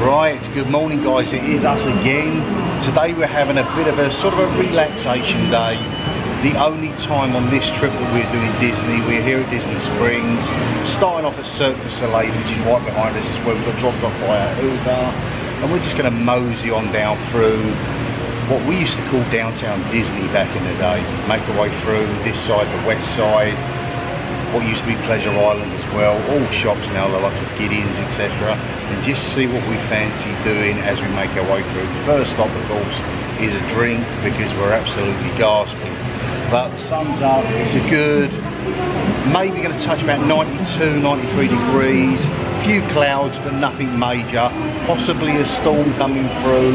Right, good morning guys, it is us again. Today we're having a bit of a sort of a relaxation day. The only time on this trip that we're doing Disney, we're here at Disney Springs, starting off at Cirque du Soleil, which is right behind us as well. We got dropped off by our Uber, and we're just going to mosey on down through what we used to call downtown Disney back in the day. Make our way through this side, the west side, what used to be Pleasure Island as well, all shops now, the likes of Gideon's, etc., and just see what we fancy doing as we make our way through. First stop, of course, is a drink because we're absolutely gasping. But the sun's up, it's a good, maybe going to touch about 92, 93 degrees, a few clouds but nothing major, possibly a storm coming through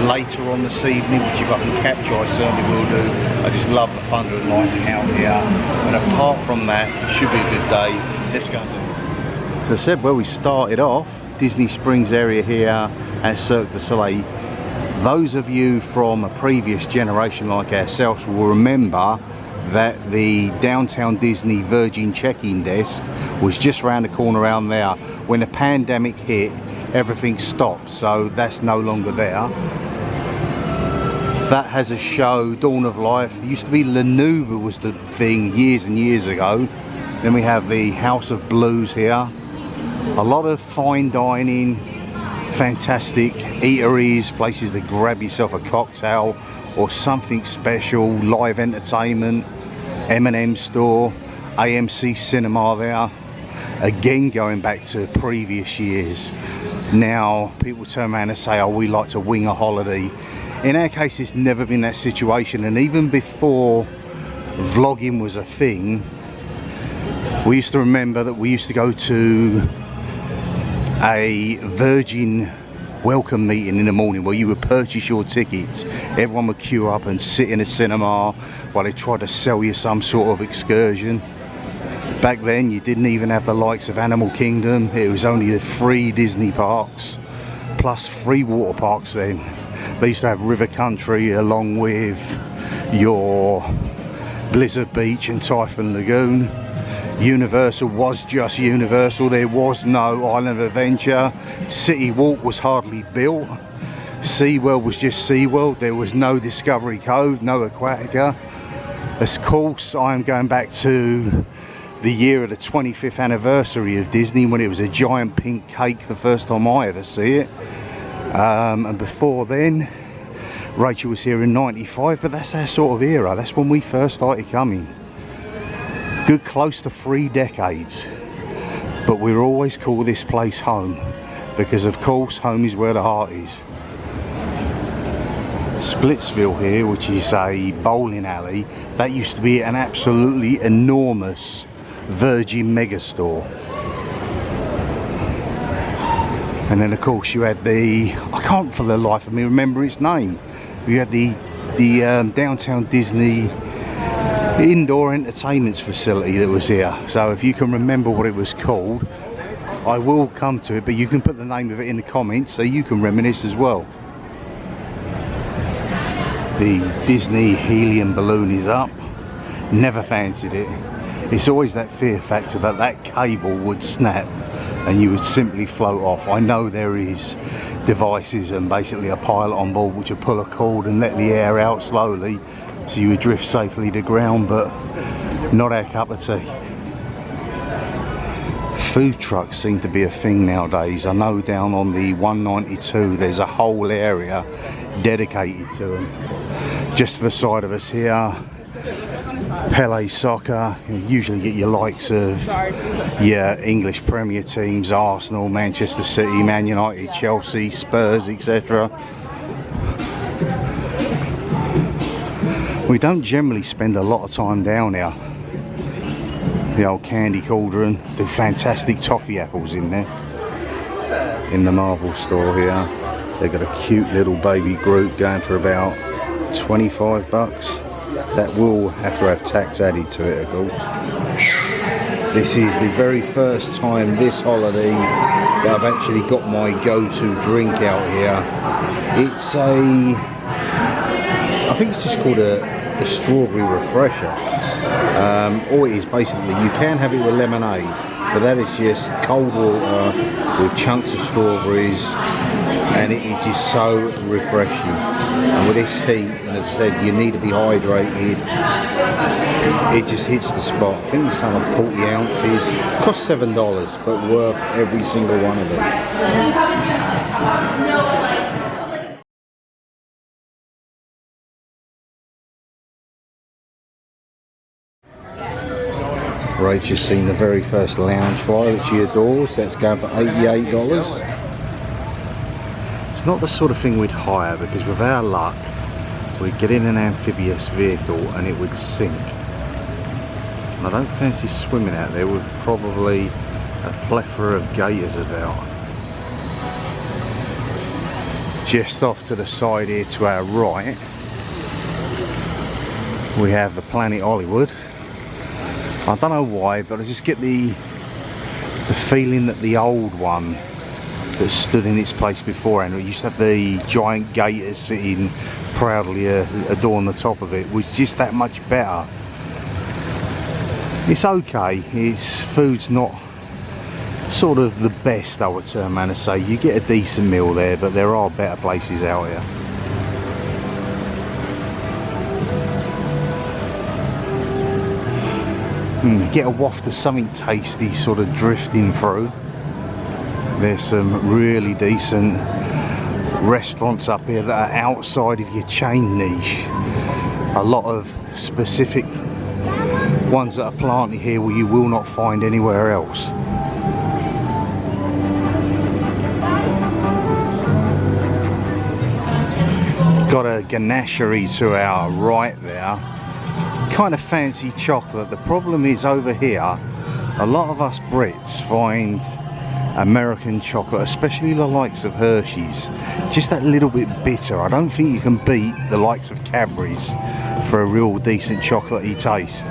later on this evening, which if I can capture I certainly will do. I just love the thunder and lightning out here, and apart from that it should be a good day. Let's go. So I said where we started off, Disney Springs area here at Cirque du Soleil. Those of you from a previous generation like ourselves will remember that the downtown Disney Virgin check-in desk was just around the corner around there. When the pandemic hit, everything stopped, so that's no longer there. That has a show, Dawn of Life. There used to be Lanuba was the thing years and years ago. Then we have the House of Blues here. A lot of fine dining, fantastic eateries, places to grab yourself a cocktail or something special, live entertainment, M&M store, AMC cinema there. Again, going back to previous years. Now people turn around and say, oh, we like to wing a holiday. In our case, it's never been that situation, and even before vlogging was a thing, we used to remember that we used to go to a Virgin welcome meeting in the morning where you would purchase your tickets. Everyone would queue up and sit in a cinema while they tried to sell you some sort of excursion. Back then you didn't even have the likes of Animal Kingdom. It was only the 3 Disney parks plus 3 water parks then. They used to have River Country along with your Blizzard Beach and Typhoon Lagoon. Universal was just Universal, there was no Island of Adventure. City Walk was hardly built. SeaWorld was just SeaWorld, there was no Discovery Cove, no Aquatica. Of course, I am going back to the year of the 25th anniversary of Disney when it was a giant pink cake the first time I ever see it. And before then, Rachel was here in 95, but that's our sort of era, that's when we first started coming. Good close to 3 decades, but we always call this place home because of course home is where the heart is. Splitsville here, which is a bowling alley, that used to be an absolutely enormous Virgin megastore. And then of course you had the, I can't for the life of me remember its name, you had the downtown Disney indoor entertainments facility that was here. So if you can remember what it was called, I will come to it, but you can put the name of it in the comments so you can reminisce as well. The Disney helium balloon is up. Never fancied it. It's always that fear factor that that cable would snap and you would simply float off. I know there is devices and basically a pilot on board which would pull a cord and let the air out slowly so you would drift safely to ground, but not our cup of tea. Food trucks seem to be a thing nowadays. I know down on the 192 there's a whole area dedicated to them. Just to the side of us here, Pele Soccer, you usually get your likes of your English Premier teams, Arsenal, Manchester City, Man United, Chelsea, Spurs, etc. We don't generally spend a lot of time down here. The old candy cauldron, the fantastic toffee apples in there. In the Marvel store here, they've got a cute little baby Groot going for about 25 bucks. That will have to have tax added to it, of course. This is the very first time this holiday that I've actually got my go-to drink out here. It's a, I think it's just called a strawberry refresher. All it is basically, you can have it with lemonade, but that is just cold water with chunks of strawberries, and it is just so refreshing. And with this heat, and as I said, you need to be hydrated, it just hits the spot. I think it's on 40 ounces, cost $7, but worth every single one of them. Rachel's seen the very first lounge fire that she adores. That's going for $88. It's not the sort of thing we'd hire, because with our luck we'd get in an amphibious vehicle and it would sink. And I don't fancy swimming out there with probably a plethora of gators about. Just off to the side here to our right we have the Planet Hollywood. I don't know why, but I just get the feeling that the old one that stood in its place beforehand, it used to have the giant gators sitting proudly adorn the top of it, was just that much better. It's okay, its food's not sort of the best, I would turn around and say. You get a decent meal there, but there are better places out here. Get a waft of something tasty sort of drifting through. There's some really decent restaurants up here that are outside of your chain niche. A lot of specific ones that are planted here where you will not find anywhere else. Got a ganachery to our right there. Kind of fancy chocolate. The problem is over here, a lot of us Brits find American chocolate, especially the likes of Hershey's, just that little bit bitter. I don't think you can beat the likes of Cadbury's for a real decent chocolatey taste.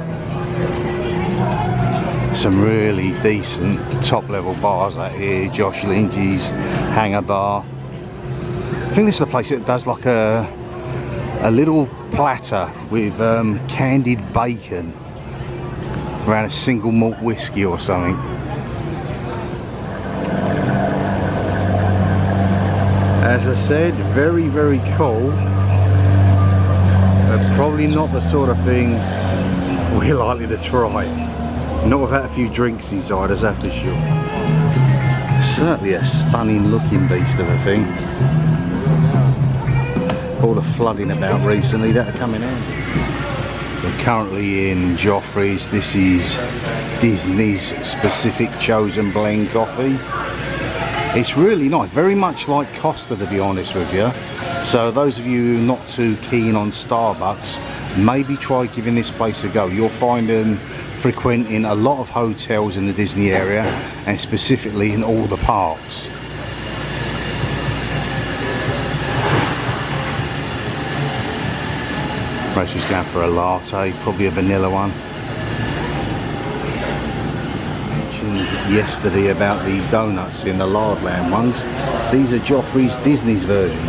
Some really decent top level bars out here. Josh Lynch's, Hanger Bar. I think this is the place that does like a little platter with candied bacon around a single malt whiskey or something. As I said, very, very cool, but probably not the sort of thing we're likely to try. Not without a few drinks inside, that's for sure. Certainly a stunning looking beast of a thing. All the flooding about recently that are coming out. We're currently in Joffrey's. This is Disney's specific chosen blend coffee. It's really nice, very much like Costa, to be honest with you. So those of you who are not too keen on Starbucks, maybe try giving this place a go. You'll find them frequenting a lot of hotels in the Disney area, and specifically in all the parks. Rachel's going for a latte, probably a vanilla one. Mentioned yesterday about the donuts in the Lardland ones. These are Joffrey's Disney's versions.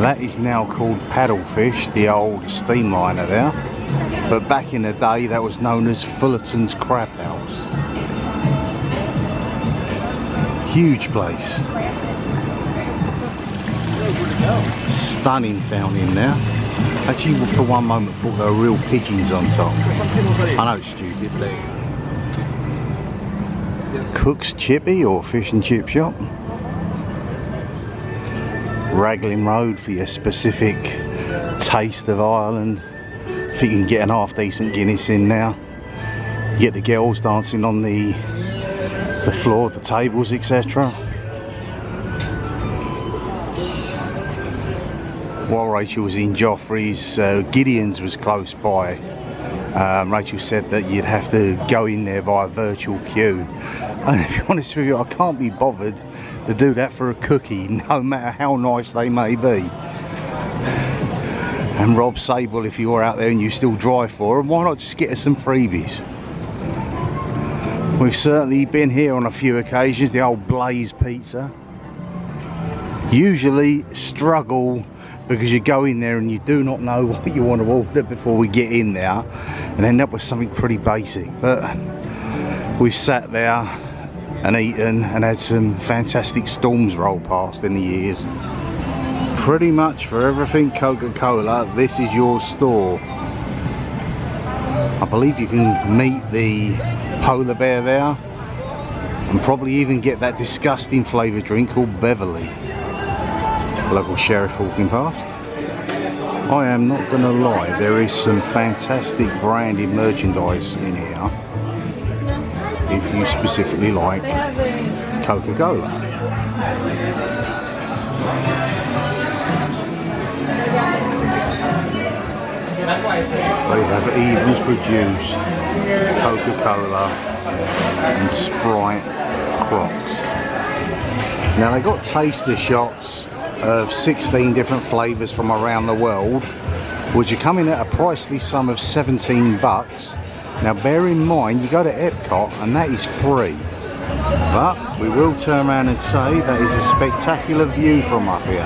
That is now called Paddlefish, the old steamliner there. But back in the day that was known as Fullerton's Crab House. Huge place. Stunning fountain there. Actually, for one moment thought there were real pigeons on top. I know it's stupid, but Cook's Chippy or Fish and Chip Shop. Raglan Road for your specific taste of Ireland. I think you can get an half decent Guinness in now. You get the girls dancing on the floor, the tables, etc. While Rachel was in Joffrey's, Gideon's was close by. Rachel said that you'd have to go in there via virtual queue. And to be honest with you, I can't be bothered to do that for a cookie, no matter how nice they may be. And Rob Sable, if you're out there and you still drive for them, why not just get us some freebies? We've certainly been here on a few occasions, the old Blaze Pizza. Usually struggle because you go in there and you do not know what you want to order before we get in there, and end up with something pretty basic. But we've sat there and eaten and had some fantastic storms roll past in the years. Pretty much for everything Coca-Cola, this is your store. I believe you can meet the polar bear there, and probably even get that disgusting flavoured drink called Beverly. Local sheriff walking past. I am not going to lie, there is some fantastic branded merchandise in here if you specifically like Coca-Cola. They have even produced Coca-Cola and Sprite Crocs. Now they got taster shots of 16 different flavours from around the world, which are coming at a pricely sum of 17 bucks. Now bear in mind, you go to Epcot and that is free. But we will turn around and say that is a spectacular view from up here.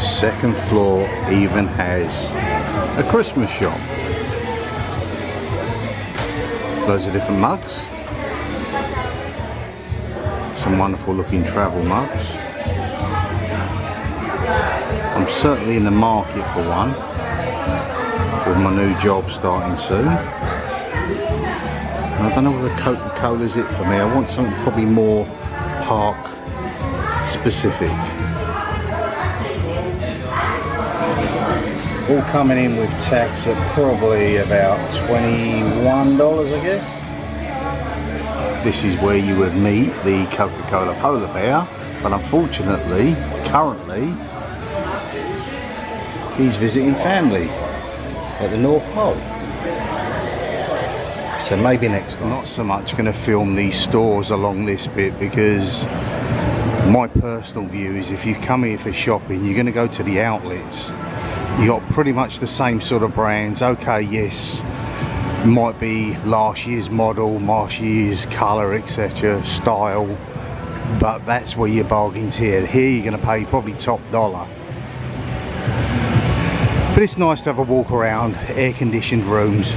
Second floor even has a Christmas shop. Loads of different mugs. Some wonderful looking travel mugs. I'm certainly in the market for one, with my new job starting soon. And I don't know whether Coca-Cola is it for me. I want something probably more park specific. All coming in with tax at probably about $21, I guess. This is where you would meet the Coca-Cola polar bear, but unfortunately, currently, he's visiting family at the North Pole. So maybe next time. Not so much going to film these stores along this bit, because my personal view is if you come here for shopping, you're going to go to the outlets. You got pretty much the same sort of brands. Okay, yes, might be last year's model, last year's colour, etc., style, but that's where your bargains here. Here you're going to pay probably top dollar. But it's nice to have a walk around, air-conditioned rooms.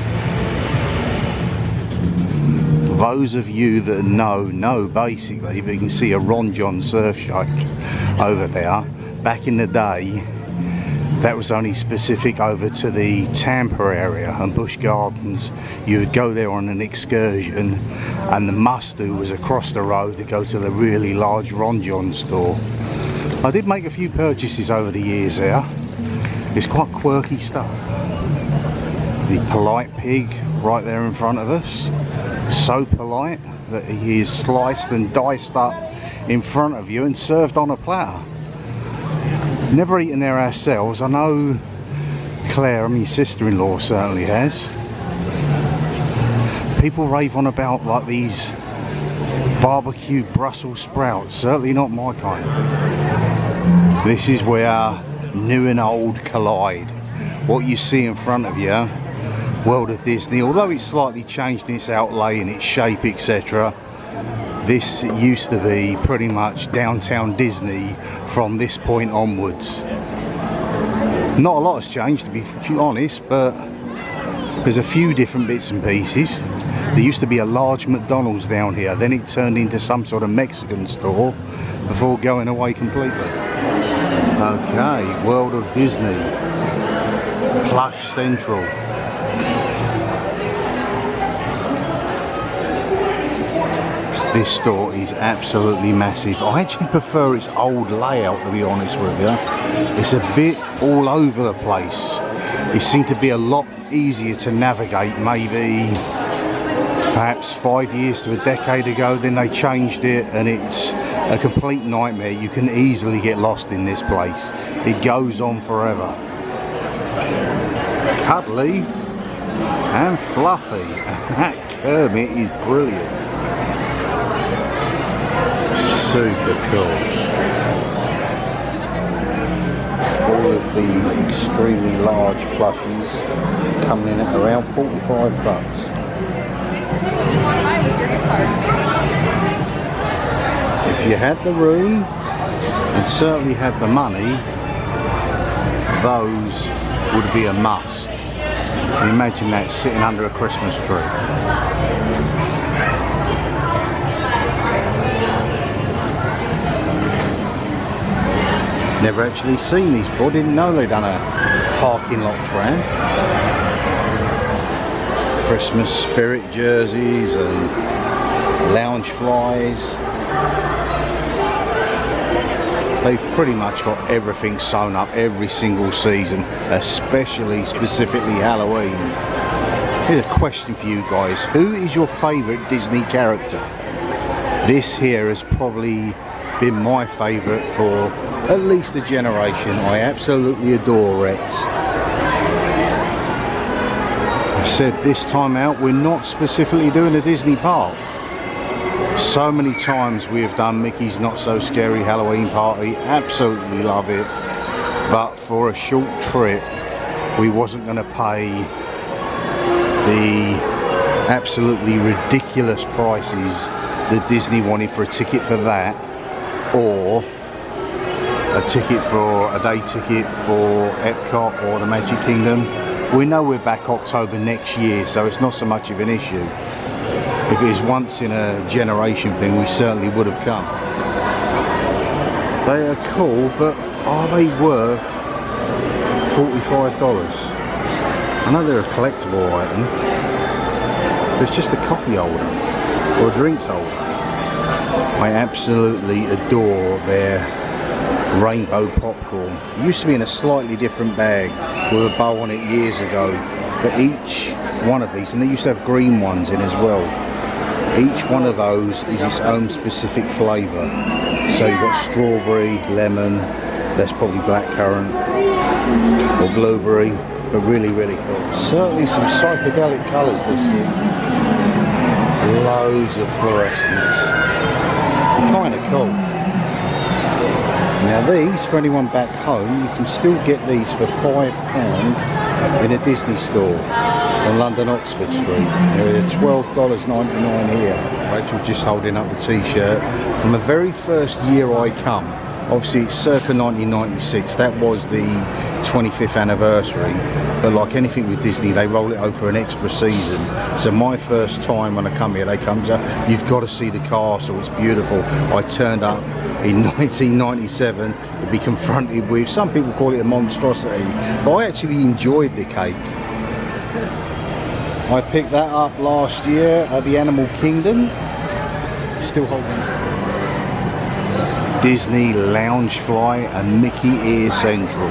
Those of you that know basically, but you can see a Ron John surf shack over there. Back in the day, that was only specific over to the Tampa area and Busch Gardens. You would go there on an excursion, and the must-do was across the road to go to the really large Ron John store. I did make a few purchases over the years there. It's quite quirky stuff. The polite pig right there in front of us. So polite that he is sliced and diced up in front of you and served on a platter. Never eaten there ourselves. I know Claire, my sister-in-law, certainly has. People rave on about like these barbecue Brussels sprouts. Certainly not my kind of thing. This is where new and old collide. What you see in front of you, World of Disney, although it's slightly changed in its outlay and its shape, etc. This used to be pretty much downtown Disney from this point onwards. Not a lot has changed, to be honest, but there's a few different bits and pieces. There used to be a large McDonald's down here, then it turned into some sort of Mexican store before going away completely. Okay, World of Disney, Plush Central. This store is absolutely massive. I actually prefer its old layout, to be honest with you. It's a bit all over the place. It seemed to be a lot easier to navigate maybe perhaps 5 years to a decade ago. Then they changed it and it's a complete nightmare. You can easily get lost in this place. It goes on forever. Cuddly and fluffy. And that Kermit is brilliant. Super cool. All of the extremely large plushies coming in at around 45 bucks. If you had the room and certainly had the money, those would be a must. Imagine that sitting under a Christmas tree. Never actually seen these before, didn't know they'd done a parking lot tram. Christmas spirit jerseys and lounge flies. They've pretty much got everything sewn up every single season, especially specifically Halloween. Here's a question for you guys. Who is your favourite Disney character? This here has probably been my favourite for at least a generation. I absolutely adore Rex. I said this time out we're not specifically doing a Disney park. So many times we have done Mickey's Not So Scary Halloween Party, absolutely love it, but for a short trip we wasn't going to pay the absolutely ridiculous prices that Disney wanted for a ticket for that, or a ticket for a day ticket for Epcot or the Magic Kingdom. We know we're back October next year, so it's not so much of an issue. If it was once in a generation thing, we certainly would have come. They are cool, but are they worth $45? I know they're a collectible item, but it's just a coffee holder or a drinks holder. I absolutely adore their rainbow popcorn. It used to be in a slightly different bag with a bow on it years ago, but each one of these, and they used to have green ones in as well, each one of those is its own specific flavour. So you've got strawberry, lemon, that's probably blackcurrant or blueberry, but really cool. Certainly some psychedelic colours this year. Loads of fluorescence. Kind of cool. Now these, for anyone back home, you can still get these for £5 in a Disney store on London Oxford Street. They're $12.99 here. Rachel's just holding up the t-shirt. From the very first year I come, obviously it's circa 1996, that was the 25th anniversary, but like anything with Disney, they roll it over an extra season. So my first time when I come here, they come to, you've got to see the castle, it's beautiful. I turned up in 1997 to be confronted with, some people call it a monstrosity, but I actually enjoyed the cake. I picked that up last year at the Animal Kingdom. Still holding Disney Loungefly and Mickey Ear Central.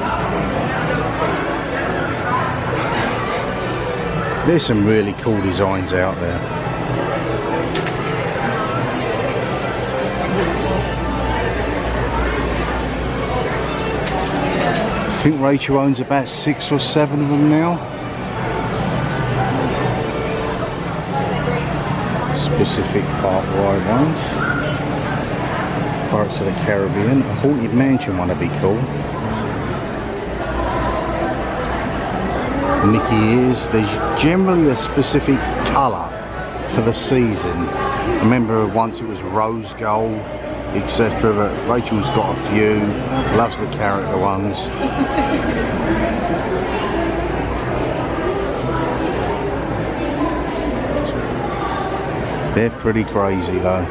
There's some really cool designs out there. I think Rachel owns about 6 or 7 of them now. Specific park ride ones. Pirates of the Caribbean. A Haunted Mansion one would be cool. Mickey ears. There's generally a specific colour for the season. I remember once it was rose gold, etc. But Rachel's got a few. Loves the character ones. They're pretty crazy though.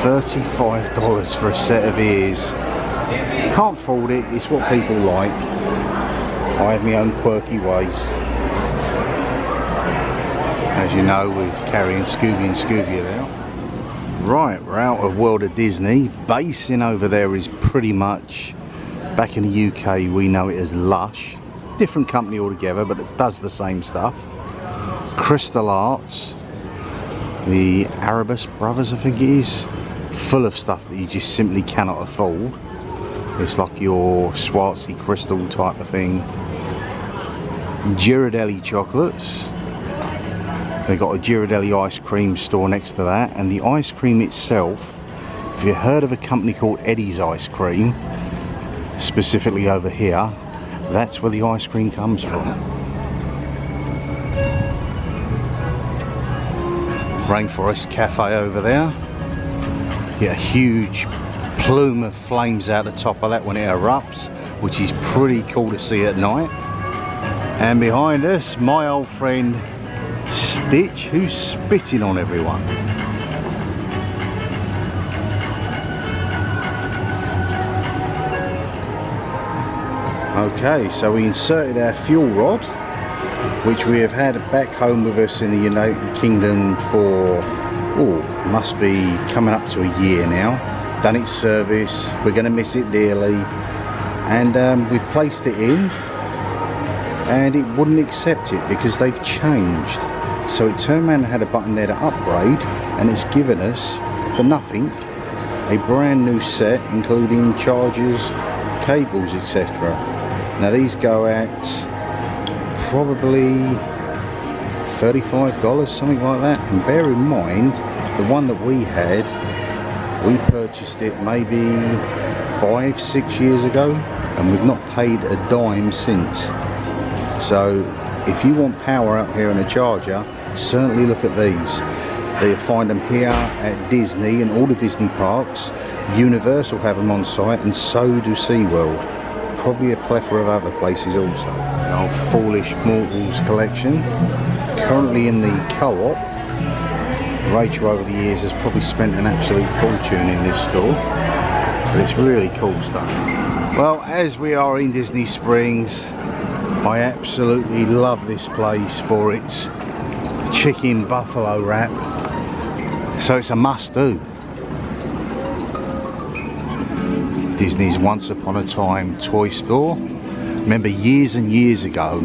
$35 for a set of ears. Can't fault it, it's what people like. I have my own quirky ways. As you know, with carrying Scooby and Scooby about. Right, we're out of World of Disney. Basing over there is pretty much, back in the UK we know it as Lush. Different company altogether, but it does the same stuff. Crystal Arts, the Arabus Brothers I think it is, full of stuff that you just simply cannot afford. It's like your Swarovski crystal type of thing. Ghirardelli chocolates. They've got a Ghirardelli ice cream store next to that, and the ice cream itself, if you've heard of a company called Eddie's Ice Cream, specifically over here, that's where the ice cream comes from. Rainforest Cafe over there. Get a huge plume of flames out the top of that when it erupts, which is pretty cool to see at night. And behind us, my old friend Stitch, who's spitting on everyone. Okay, so we inserted our fuel rod, which we have had back home with us in the United Kingdom for, must be coming up to a year now. Done its service, we're going to miss it dearly. And we placed it in and it wouldn't accept it because they've changed. So it turned around and had a button there to upgrade, and it's given us, for nothing, a brand new set including chargers, cables, etc. Now these go at probably $35, something like that. And bear in mind, the one that we had, we purchased it maybe 5-6 years ago, and we've not paid a dime since. So if you want power out here and a charger, certainly look at these. You'll find them here at Disney and all the Disney parks. Universal have them on site, and so do SeaWorld. Probably a plethora of other places also. Our Foolish Mortals collection, currently in the co-op. Rachel over the years has probably spent an absolute fortune in this store, but it's really cool stuff. Well, as we are in Disney Springs, I absolutely love this place for its chicken buffalo wrap, so it's a must-do. Disney's Once Upon a Time toy store. Remember years and years ago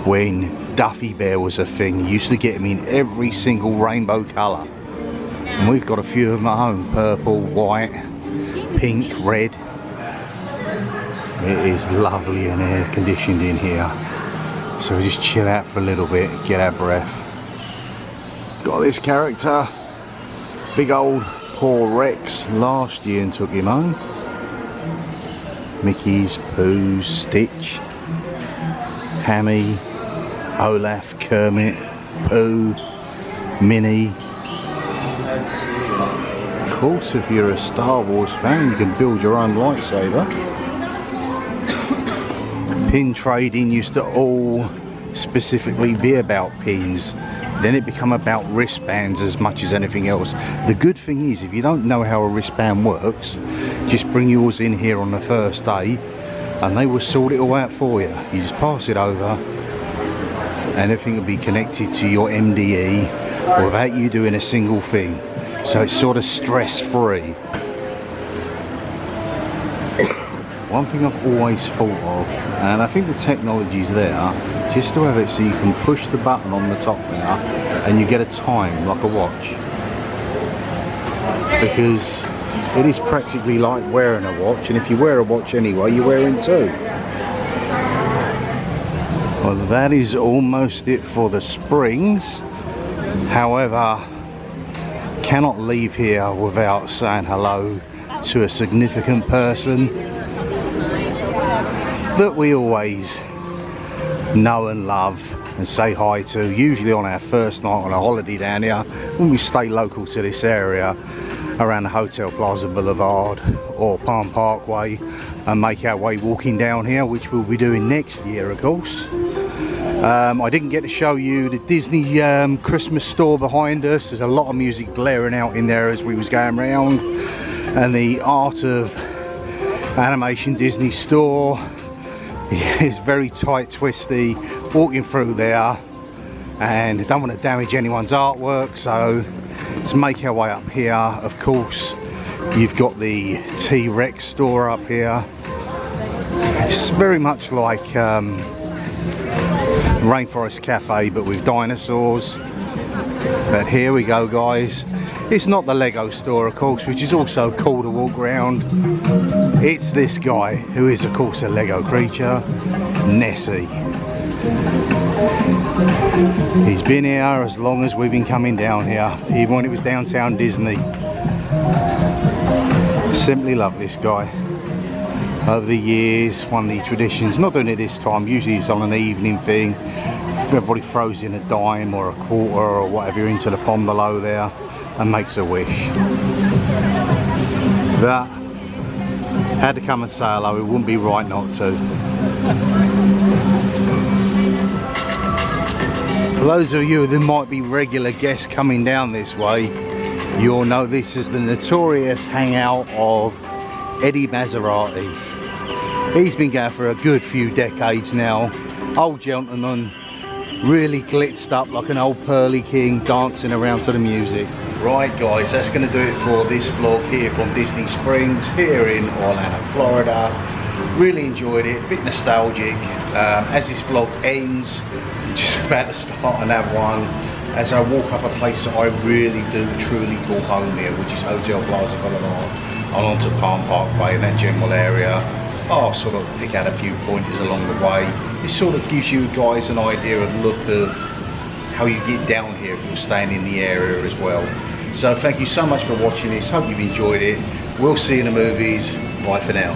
when Duffy Bear was a thing, you used to get them in every single rainbow colour, and we've got a few of them at home: purple, white, pink, red. It is lovely and air conditioned in here, so we just chill out for a little bit, get our breath. Got this character, big old poor Rex, last year and took him home. Mickey's, Pooh's, Stitch, Hammy, Olaf, Kermit, Pooh, Minnie. Of course, if you're a Star Wars fan, you can build your own lightsaber. Pin trading used to all specifically be about pins. Then it become about wristbands as much as anything else. The good thing is, if you don't know how a wristband works, just bring yours in here on the first day and they will sort it all out for you. You just pass it over and everything will be connected to your MDE without you doing a single thing. So it's sort of stress-free. One thing I've always thought of, and I think the technology's there, just to have it so you can push the button on the top there and you get a time like a watch. Because it is practically like wearing a watch, and if you wear a watch anyway, you're wearing two. Well, that is almost it for the Springs. However, cannot leave here without saying hello to a significant person that we always know and love and say hi to, usually on our first night on a holiday down here when we stay local to this area around the Hotel Plaza Boulevard or Palm Parkway, and make our way walking down here, which we'll be doing next year, of course. I didn't get to show you the Disney Christmas store behind us. There's a lot of music blaring out in there as we was going around, and the Art of Animation Disney store is very tight, twisty, walking through there, and I don't want to damage anyone's artwork, so let's make our way up here. Of course, you've got the T-Rex store up here. It's very much like Rainforest Cafe but with dinosaurs. But here we go, guys. It's not the Lego store, of course, which is also cool to walk around. It's this guy, who is of course a Lego creature, Nessie. He's been here as long as we've been coming down here, even when it was downtown Disney. Simply love this guy. over the years, one of the traditions. Not doing it this time, usually it's on an evening thing. Everybody throws in a dime or a quarter or whatever into the pond below there and makes a wish. That had to come and say hello, it wouldn't be right not to. For those of you that might be regular guests coming down this way, you'll know this is the notorious hangout of Eddie Maserati. He's been going for a good few decades now. Old gentleman, really glitzed up like an old pearly king, dancing around to the music. Right guys, that's going to do it for this vlog here from Disney Springs here in Orlando, Florida. Really enjoyed it, a bit nostalgic. As this vlog ends, just about to start another one, as I walk up a place that I really do truly call home here, which is Hotel Plaza Boulevard, and onto Palm Park Bay and that general area. I'll sort of pick out a few pointers along the way. It sort of gives you guys an idea of look of how you get down here if you're staying in the area as well. So thank you so much for watching this, hope you've enjoyed it. We'll see you in the movies, bye for now.